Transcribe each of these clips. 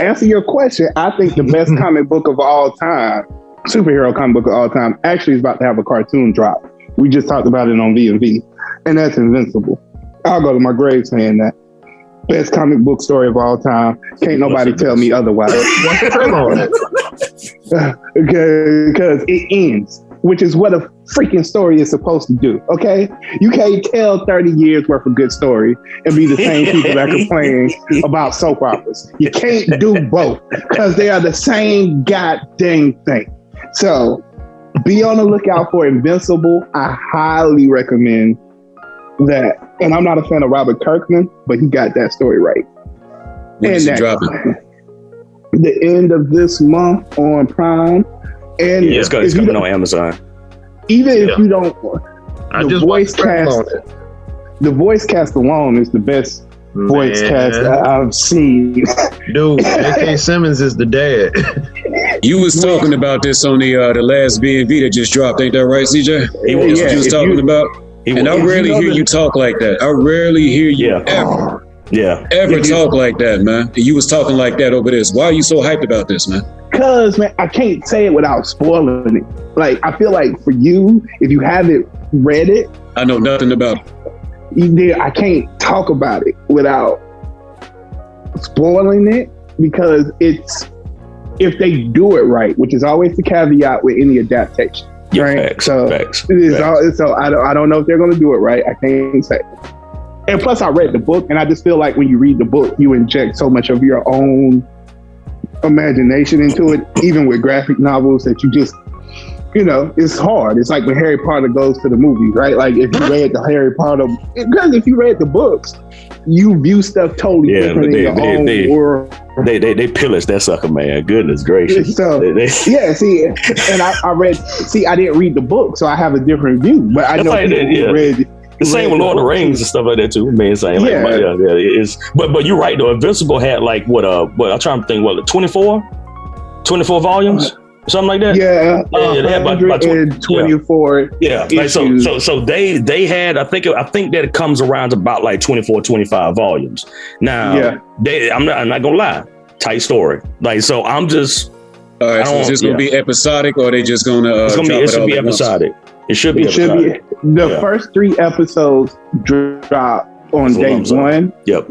to answer your question, I think the best comic book of all time, superhero comic book of all time, actually is about to have a cartoon drop. We just talked about it on V&V, and that's Invincible. I'll go to my grave saying that. Best comic book story of all time. Can't nobody tell me otherwise. Because it ends, which is what a freaking story is supposed to do, okay? You can't tell 30 years worth of good story and be the same people that complain about soap operas. You can't do both because they are the same goddamn thing. So be on the lookout for Invincible. I highly recommend that. And I'm not a fan of Robert Kirkman, but he got that story right. When is he dropping? The end of this month on Prime. And it's coming on Amazon. Even if you don't, the voice cast alone is the best voice cast I've seen. Dude, J.K. Simmons is the dad. You was talking about this on the last B&V that just dropped, ain't that right, CJ? That's what you was talking about? And I rarely hear you talk like that. I rarely hear you ever talk like that, man. And you was talking like that over this. Why are you so hyped about this, man? Because, man, I can't say it without spoiling it. Like, I feel like for you, if you haven't read it, I know nothing about it. I can't talk about it without spoiling it, because if they do it right, which is always the caveat with any adaptation. Yeah, right? Facts. So I don't know if they're going to do it right. I can't say. And plus, I read the book, and I just feel like when you read the book, you inject so much of your own imagination into it, even with graphic novels, that you just, it's hard. It's like when Harry Potter goes to the movies, right? Like if you read the Harry Potter, because if you read the books, you view stuff totally different in your own world. They pillaged that sucker, man. Goodness gracious. So, see, and I didn't read the book, so I have a different view. But I know people read. The same with Lord of the Rings and stuff like that too. Man, saying but you're right though. Invincible had like what I'm trying to think, 24 volumes, something like that. Yeah, they had about 24. Yeah, like, so they had. I think that it comes around about like 24, 25 volumes. Now, I'm not gonna lie, tight story. Like, so I'm just. All right, so is this gonna be episodic, or are they just gonna? It should be episodic. It should be. The first 3 episodes drop on day 1. Yep.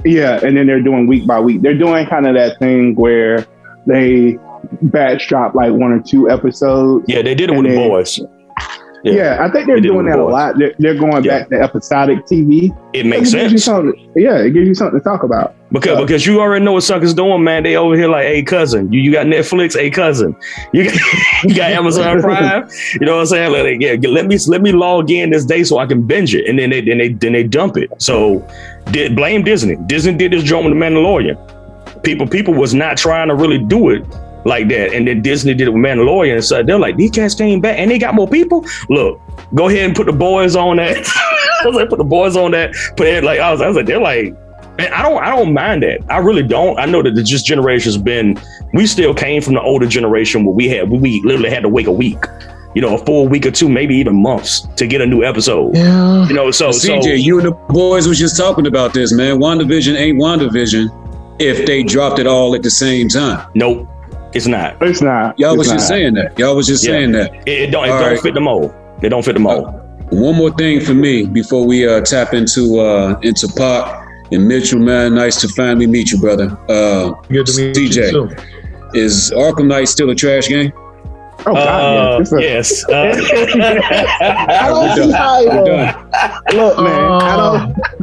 Yeah, and then they're doing week by week. They're doing kind of that thing where they batch drop like 1 or 2 episodes. Yeah, they did it with the boys. Yeah, I think they're doing that a lot. They're going back to episodic TV. It makes sense. It gives you something to talk about. Because you already know what suckers doing, man. They over here like, hey, cousin, you got Netflix, hey, cousin, you got Amazon Prime. You know what I'm saying? Like, let me log in this day so I can binge it, and then they dump it. So blame Disney. Disney did this joint with The Mandalorian. People was not trying to really do it like that, and then Disney did it with Mandalorian, and so they're like, these cats came back and they got more people. Look, go ahead and put the boys on that. I was like, put the boys on that. Put it like I was like, they're like, man, I don't mind that. I really don't. I know that this generation's been. We still came from the older generation where we literally had to wait a week, a full week or 2, maybe even months to get a new episode. Yeah. So CJ, you and the boys was just talking about this, man. WandaVision ain't WandaVision if they dropped it all at the same time. Nope. It's not. It's not. Y'all was just saying that. It don't fit the mold. It don't fit the mold. One more thing for me before we tap into Pac and Mitchell, man. Nice to finally meet you, brother. Good to meet CJ, you too. Is Arkham Knight still a trash game? Oh God, yes. I don't see how. Look, man,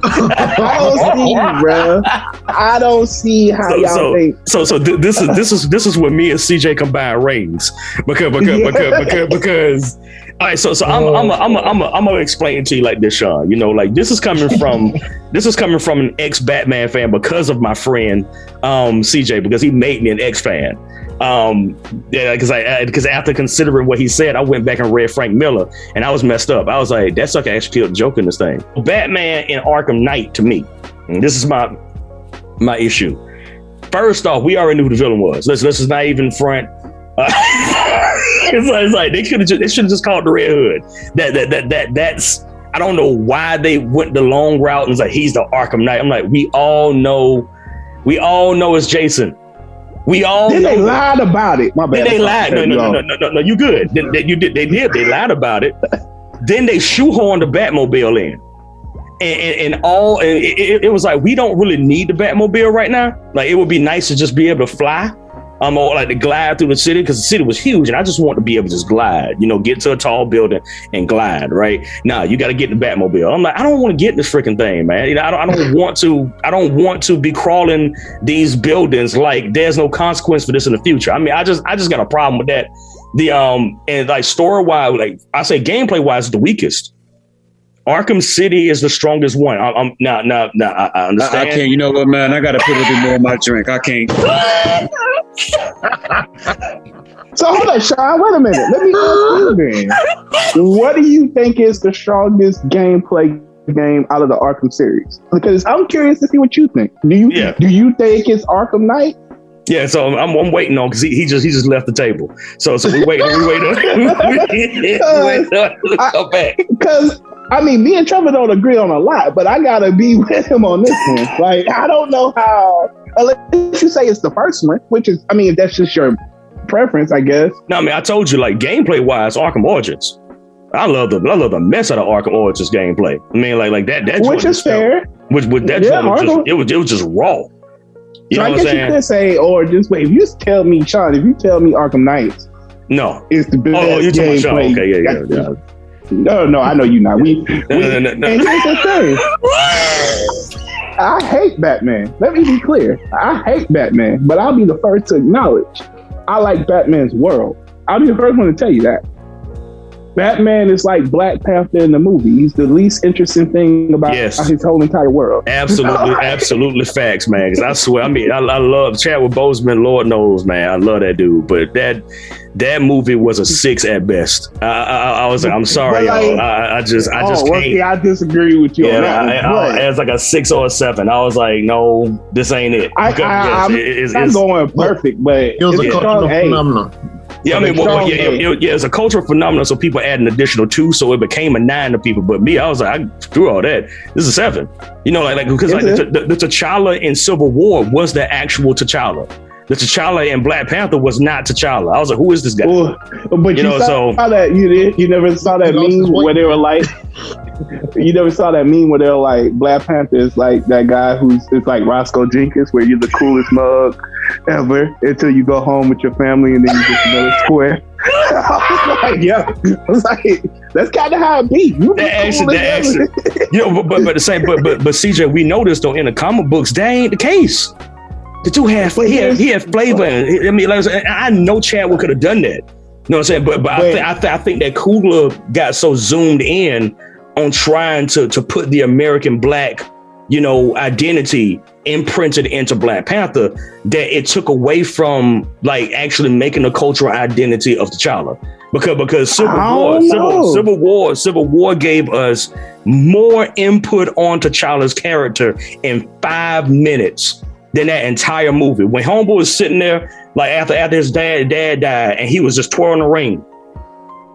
I don't see, bro. I don't see how y'all think. So this is where me and CJ combine rings because. All right, so I'm gonna explain it to you like this, Sean. Like this is coming from an ex-Batman fan because of my friend CJ, because he made me an X fan. Because after considering what he said, I went back and read Frank Miller, and I was messed up. I was like, that sucker actually killed the Joker in this thing. Batman and Arkham Knight, to me, and this is my issue. First off, we already knew who the villain was. Let's just not even front. It's like they should have just called the Red Hood. That's I don't know why they went the long route and was like, he's the Arkham Knight. I'm like, we all know it's Jason. We all then they lied about it. My bad. Then they lied. No. You good? They lied about it. Then they shoehorned the Batmobile in, and it was like, we don't really need the Batmobile right now. Like, it would be nice to just be able to fly, or like to glide through the city, because the city was huge, and I just want to be able to just glide. Get to a tall building and glide. Right now, you got to get in the Batmobile. I'm like, I don't want to get in this freaking thing, man. I don't want to. I don't want to be crawling these buildings like there's no consequence for this in the future. I mean, I just got a problem with that. And like story wise, like I say, gameplay wise, the weakest. Arkham City is the strongest one. I understand. I can't. You know what, man? I got to put a bit more in my drink. I can't. So hold on, Sean. Wait a minute. Let me ask you then. What do you think is the strongest gameplay game out of the Arkham series? Because I'm curious to see what you think. Do you think it's Arkham Knight? Yeah, so I'm waiting on, because he just left the table. So we wait to come back. Because I mean, me and Trevor don't agree on a lot, but I gotta be with him on this one. Like, I don't know how, unless you say it's the first one, which is, I mean, if that's just your preference, I guess. No, I mean, I told you, like, gameplay wise, Arkham Origins. I love the mess out of Arkham Origins gameplay. I mean, like that which is fair. Which that was just raw. You know what I'm saying? You could say, or just wait. If you tell me, Sean, if you tell me Arkham Knight, no, it's the best you're talking gameplay. Sean. Okay, yeah. No, I know you not. No. And here's the thing. I hate Batman. Let me be clear. I hate Batman, but I'll be the first to acknowledge I like Batman's world. I'll be the first one to tell you that. Batman is like Black Panther in the movie. He's the least interesting thing about his whole entire world. Absolutely facts, man. Because I swear, I mean, I love Chadwick Boseman. Lord knows, man, I love that dude. But that movie was a 6 at best. I was like, I'm sorry, y'all. I just can't. I disagree with you on that. It's like a 6 or a 7. I was like, no, this ain't it. It's not going perfect, but it was a cultural phenomenon. Yeah, I mean, it's a cultural phenomenon, so people add an additional 2, so it became a 9 to people. But me, I was like, screw all that. This is a 7. Because the T'Challa in Civil War was the actual T'Challa. The T'Challa in Black Panther was not T'Challa. I was like, who is this guy? Well, but you saw that you never saw that meme where they were like, you never saw that meme where they're like, Black Panther is like that guy it's like Roscoe Jenkins, where you're the coolest mug ever until you go home with your family and then you get another square. I was like, that's kind of how it be. But the same, but CJ, we know this though in the comic books, that ain't the case. The two had flavor. I mean, I know Chadwick could have done that. You know what I'm saying? But I think that Coogler got so zoomed in on trying to put the American Black, identity imprinted into Black Panther that it took away from like actually making a cultural identity of T'Challa. Because Civil War gave us more input on T'Challa's character in 5 minutes than that entire movie. When Homeboy was sitting there, like after his dad died, and he was just twirling the ring.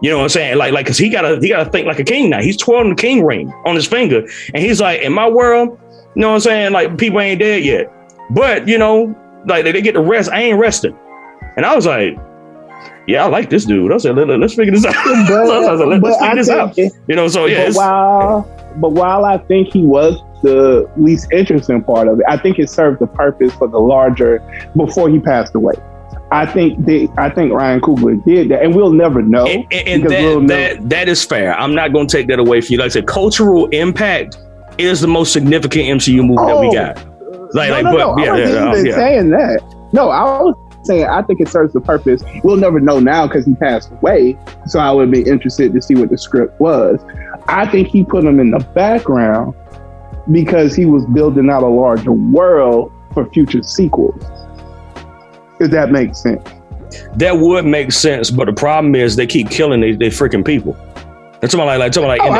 You know what I'm saying? Like, cause he gotta think like a king now. He's twirling the king ring on his finger, and he's like, in my world, you know what I'm saying? Like, people ain't dead yet, but like they get to rest. I ain't resting, and I was like, yeah, I like this dude. I said, let's figure this out. Let's figure this out. So yeah. But while I think he was the least interesting part of it, I think it served the purpose for the larger. Before he passed away, I think Ryan Coogler did that, and we'll never know. And that is fair. I'm not going to take that away from you. Like I said, cultural impact is the most significant MCU movie that we got. I wasn't saying that. No, I was saying I think it serves the purpose. We'll never know now because he passed away. So I would be interested to see what the script was. I think he put him in the background because he was building out a larger world for future sequels. If that makes sense. That would make sense, but the problem is they keep killing they freaking people. That's talking about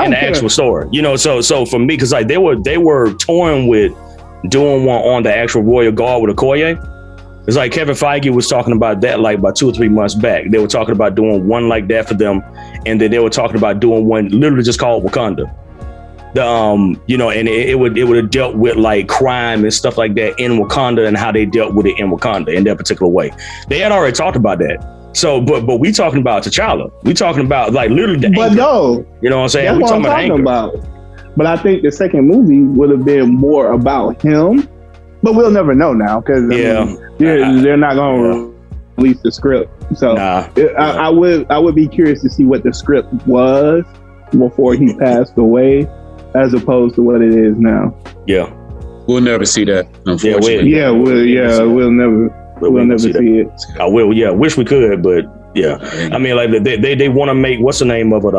in the actual story. So for me, because like they were toying with doing one on the actual Royal Guard with Okoye. It's like Kevin Feige was talking about that like about 2 or 3 months back. They were talking about doing one like that for them, and then they were talking about doing one literally just called Wakanda. you know, and it would have dealt with like crime and stuff like that in Wakanda and how they dealt with it in Wakanda in that particular way. They had already talked about that. So, but we talking about T'Challa. We talking about like literally the But anchor. no, you know what I'm saying? That's We what I'm talking about. But I think the second movie would have been more about him. But we'll never know now because they're not going to release the script. So I would be curious to see what the script was before he passed away, as opposed to what it is now. Yeah, we'll never see that. Unfortunately, we'll never see it. I will. Yeah, wish we could, but yeah. I mean, like they want to make what's the name of it?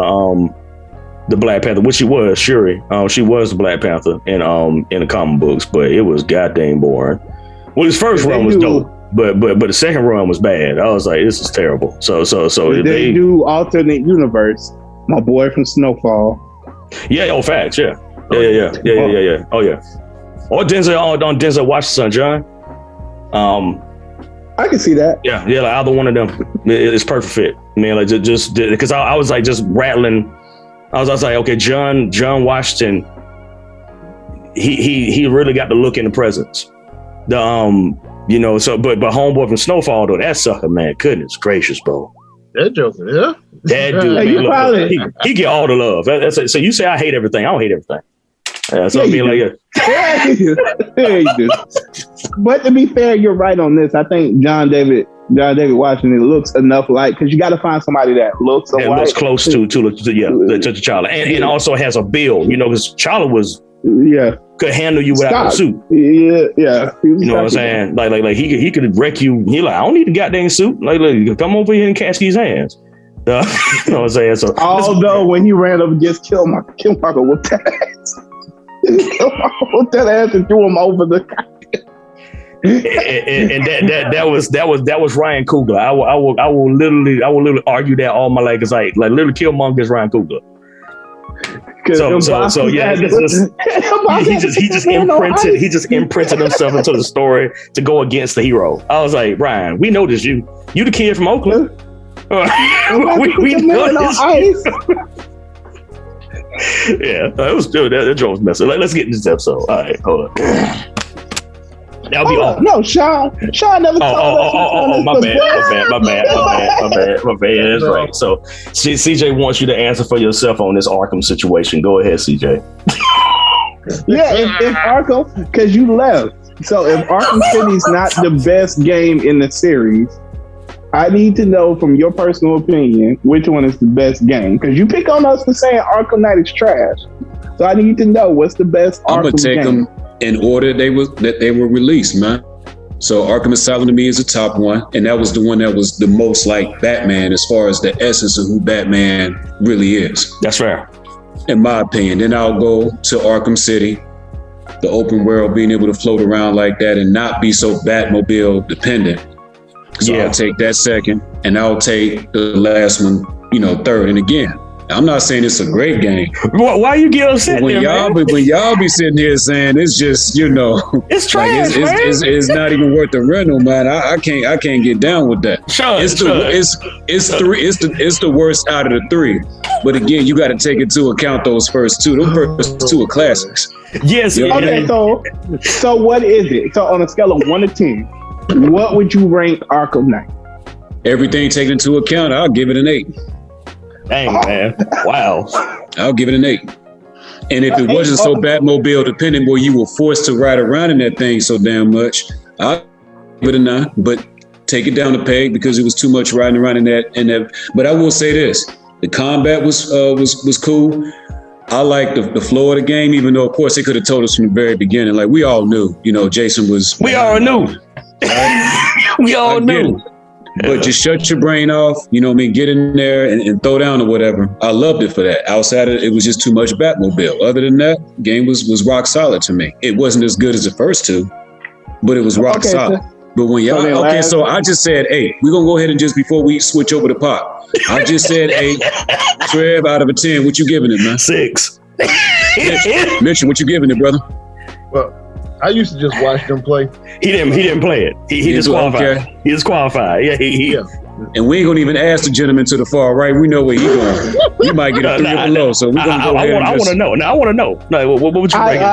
The Black Panther, which she was Shuri. She was the Black Panther in the comic books, but it was goddamn boring. Well, his first run was dope, but the second run was bad. I was like, this is terrible. So they do alternate universe. My boy from Snowfall. Yeah. Oh, facts. Yeah. Oh yeah. Or Denzel Washington, John. I can see that. Yeah. Like either one of them. It's perfect fit. I mean, like just because I was like just rattling. I was like, okay, John Washington. He really got the look in the presence. You know, so but homeboy from Snowfall though, that sucker, man, goodness gracious, bro. That joker, yeah. That dude, man, he get all the love. So you say I hate everything. I don't hate everything. So I mean, like, But to be fair, you're right on this. I think John David Washington looks enough like, because you got to find somebody that looks alike. Looks close to T'Challa, and also has a build. You know, because T'Challa was could handle you without a suit. Yeah. You know what I'm saying? Like he could wreck you. He like, I don't need a goddamn suit. Like come over here and catch these hands. You know what I'm saying? So although when he ran up against Killmonger with that ass. Whooped that ass and threw him over the and that was Ryan Coogler. I will literally argue that all my life. It's like literally Killmonger is Ryan Coogler. So yeah, he just imprinted himself into the story to go against the hero. I was like, Ryan, we know this. You the kid from Oakland. we know this. Yeah, that was good. That joke was messy. Let's get into this episode. All right, hold on. That'll be all. No, Sean never told us. My bad. That's right. So, CJ wants you to answer for yourself on this Arkham situation. Go ahead, CJ. Yeah, if Arkham, because you left. So if Arkham City's not the best game in the series, I need to know from your personal opinion which one is the best game, because you pick on us for saying Arkham Knight is trash. So I need to know what's the best Arkham game. I'm gonna take them in order that they were released, man. So Arkham Asylum to me is the top one, and that was the one that was the most like Batman as far as the essence of who Batman really is. That's fair, in my opinion. Then I'll go to Arkham City, the open world, being able to float around like that and not be so Batmobile dependent. So I'll take that second, and I'll take the last one, third. And again, I'm not saying it's a great game. Why you get upset? When y'all be sitting here saying it's just, it's trash, like it's not even worth the rental, man. I can't get down with that. It's the worst out of the three. But again, you got to take into account those first two. Those first two are classics. Yes. Okay. So what is it? So on a scale of 1 to 10. What would you rank Arkham Knight? Everything taken into account, I'll give it an 8. Dang, man. Wow. I'll give it an 8. And if it wasn't so Batmobile dependent where you were forced to ride around in that thing so damn much, I'll give it a 9. But take it down a peg because it was too much riding around in that. But I will say this. The combat was cool. I like the flow of the game, even though, of course, they could have told us from the very beginning. Like, we all knew, Jason was... We all knew. We all knew. But just shut your brain off, get in there and throw down or whatever. I loved it for that. Outside of it was just too much Batmobile. Other than that, game was rock solid to me. It wasn't as good as the first two, but it was rock solid. But when y'all, so I just said 8. We're going to go ahead and just, before we switch over to pop, I just said 8. Trev, out of a 10, what you giving it, man? 6. Mitchell, what you giving it, brother? Well, I used to just watch them play. He didn't play it. He disqualified. Okay. He disqualified. Yeah. And we ain't gonna even ask the gentleman to the far right. We know where he going. You might get a 3 or below. So we're gonna go ahead. I want to know. Now I want to know. No, what would you rank it?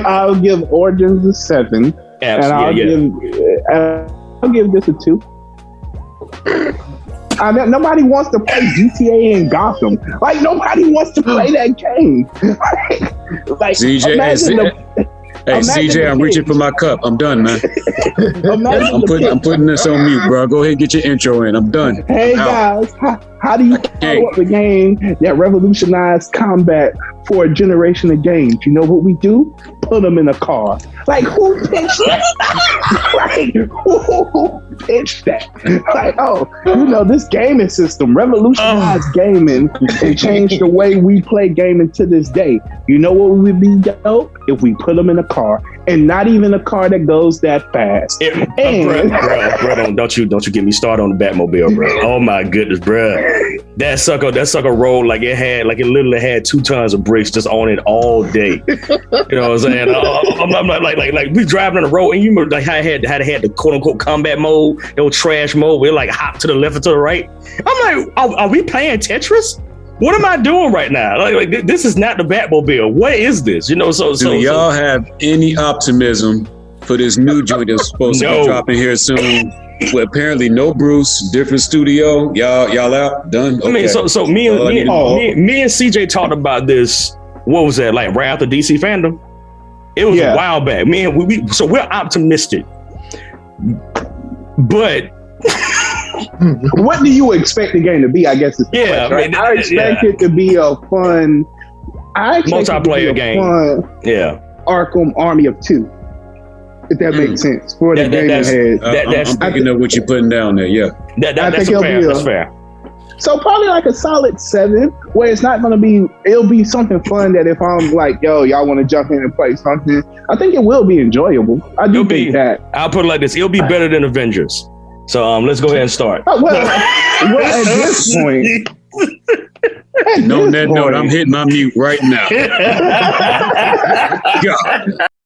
I'll give Origins a 7. Absolutely, and I'll give this a 2. Nobody wants to play GTA in Gotham. Like, nobody wants to play that game. like CJ, CJ, I'm reaching for my cup. I'm done, man. I'm putting this on mute, bro. Go ahead and get your intro in. I'm done. Hey, guys, how do you follow up a game that revolutionized combat for a generation of games? You know what we do? Put them in a car. Like, who pitched that? Like, who pitched that? Like, this gaming system revolutionized gaming and changed the way we play gaming to this day. You know what would be dope? If we put them in a car, and not even a car that goes that fast. Bro, don't you get me started on the Batmobile, bro. Oh my goodness, bro. That sucker rolled like it literally had 2 tons of bricks just on it all day. You know what I'm saying? I'm like we driving on the road, and you remember like how I had the quote unquote combat mode, trash mode, where like hop to the left or to the right. I'm like, are we playing Tetris? What am I doing right now? Like this is not the Batmobile. What is this? You know, so y'all have any optimism for this new joint that's supposed to be dropping here soon? Well, apparently no Bruce, different studio. Y'all out? Done? Okay. I mean, so me and CJ talked about this. What was that? Like right after DC Fandom? It was a while back. Man, we're optimistic. But what do you expect the game to be? I guess is the question, right? I expect it to be a fun multiplayer game. Arkham Army of 2. If that makes sense for the game ahead. I'm picking up what you're putting down there. Yeah, that's fair. So probably like a solid 7, where it's not gonna be. It'll be something fun that if I'm like, yo, y'all want to jump in and play something, I think it will be enjoyable. I do think that. I'll put it like this: it'll be better than Avengers. So let's go ahead and start. Well, at this point. On that note, I'm hitting my mute right now. God.